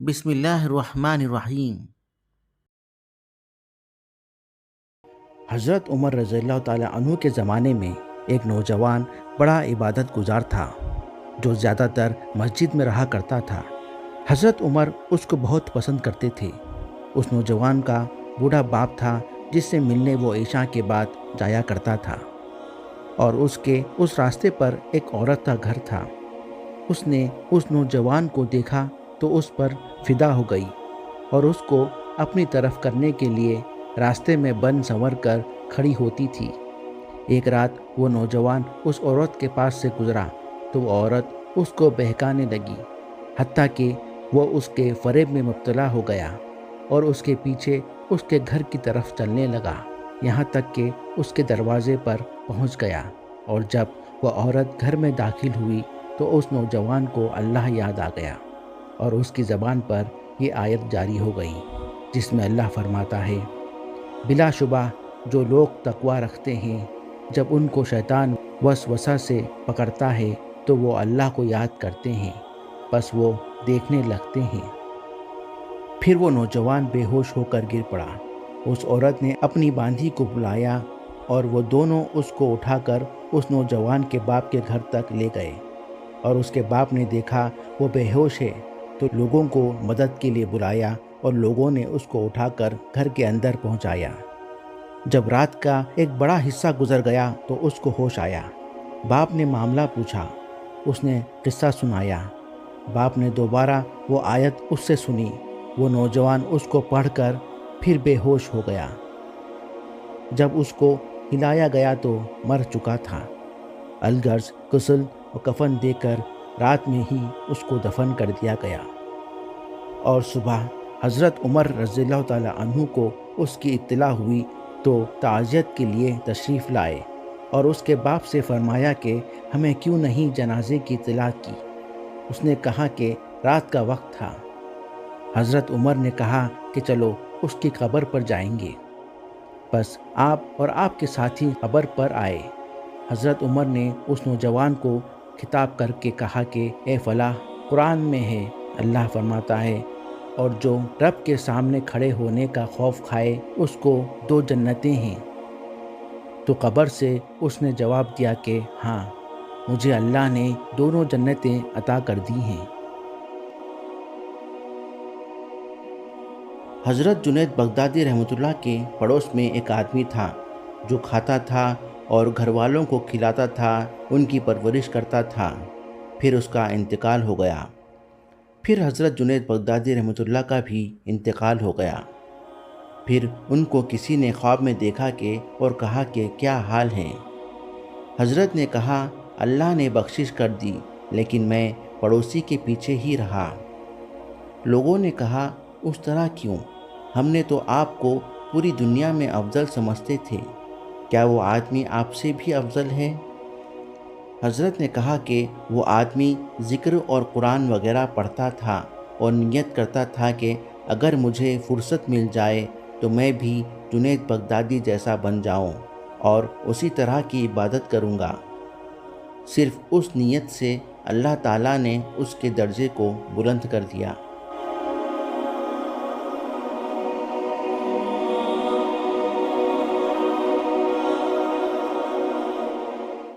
بسم اللہ الرحمن الرحیم۔ حضرت عمر رضی اللہ تعالیٰ عنہ کے زمانے میں ایک نوجوان بڑا عبادت گزار تھا جو زیادہ تر مسجد میں رہا کرتا تھا۔ حضرت عمر اس کو بہت پسند کرتے تھے۔ اس نوجوان کا بوڑھا باپ تھا جس سے ملنے وہ عشاء کے بعد جایا کرتا تھا، اور اس کے اس راستے پر ایک عورت کا گھر تھا۔ اس نے اس نوجوان کو دیکھا تو اس پر فدا ہو گئی اور اس کو اپنی طرف کرنے کے لیے راستے میں بن سنور کر کھڑی ہوتی تھی۔ ایک رات وہ نوجوان اس عورت کے پاس سے گزرا تو وہ عورت اس کو بہکانے لگی، حتیٰ کہ وہ اس کے فریب میں مبتلا ہو گیا اور اس کے پیچھے اس کے گھر کی طرف چلنے لگا، یہاں تک کہ اس کے دروازے پر پہنچ گیا۔ اور جب وہ عورت گھر میں داخل ہوئی تو اس نوجوان کو اللہ یاد آ گیا اور اس کی زبان پر یہ آیت جاری ہو گئی جس میں اللہ فرماتا ہے، بلا شبہ جو لوگ تقوی رکھتے ہیں جب ان کو شیطان وسوسہ سے پکڑتا ہے تو وہ اللہ کو یاد کرتے ہیں، پس وہ دیکھنے لگتے ہیں۔ پھر وہ نوجوان بے ہوش ہو کر گر پڑا۔ اس عورت نے اپنی باندھی کو بلایا اور وہ دونوں اس کو اٹھا کر اس نوجوان کے باپ کے گھر تک لے گئے، اور اس کے باپ نے دیکھا وہ بے ہوش ہے تو لوگوں کو مدد کے لیے بلایا اور لوگوں نے اس کو اٹھا کر گھر کے اندر پہنچایا۔ جب رات کا ایک بڑا حصہ گزر گیا تو اس کو ہوش آیا۔ باپ نے معاملہ پوچھا، اس نے قصہ سنایا۔ باپ نے دوبارہ وہ آیت اس سے سنی۔ وہ نوجوان اس کو پڑھ کر پھر بے ہوش ہو گیا۔ جب اس کو ہلایا گیا تو مر چکا تھا۔ الغرض غسل و کفن دے کر رات میں ہی اس کو دفن کر دیا گیا، اور صبح حضرت عمر رضی اللہ تعالیٰ عنہ کو اس کی اطلاع ہوئی تو تعزیت کے لیے تشریف لائے اور اس کے باپ سے فرمایا کہ ہمیں کیوں نہیں جنازے کی اطلاع کی۔ اس نے کہا کہ رات کا وقت تھا۔ حضرت عمر نے کہا کہ چلو اس کی قبر پر جائیں گے۔ بس آپ اور آپ کے ساتھی قبر پر آئے۔ حضرت عمر نے اس نوجوان کو خطاب کر کے کہا کہ اے فلاں، قرآن میں ہے، اللہ فرماتا ہے، اور جو رب کے سامنے کھڑے ہونے کا خوف کھائے اس کو 2 جنتیں ہیں۔ تو قبر سے اس نے جواب دیا کہ ہاں، مجھے اللہ نے دونوں جنتیں عطا کر دی ہیں۔ حضرت جنید بغدادی رحمۃ اللہ کے پڑوس میں ایک آدمی تھا جو کھاتا تھا اور گھر والوں کو کھلاتا تھا، ان کی پرورش کرتا تھا۔ پھر اس کا انتقال ہو گیا۔ پھر حضرت جنید بغدادی رحمۃ اللہ کا بھی انتقال ہو گیا۔ پھر ان کو کسی نے خواب میں دیکھا کہ اور کہا کہ کیا حال ہے؟ حضرت نے کہا اللہ نے بخشش کر دی، لیکن میں پڑوسی کے پیچھے ہی رہا۔ لوگوں نے کہا اس طرح کیوں؟ ہم نے تو آپ کو پوری دنیا میں افضل سمجھتے تھے، کیا وہ آدمی آپ سے بھی افضل ہے؟ حضرت نے کہا کہ وہ آدمی ذکر اور قرآن وغیرہ پڑھتا تھا اور نیت کرتا تھا کہ اگر مجھے فرصت مل جائے تو میں بھی جنید بغدادی جیسا بن جاؤں اور اسی طرح کی عبادت کروں گا۔ صرف اس نیت سے اللہ تعالیٰ نے اس کے درجے کو بلند کر دیا۔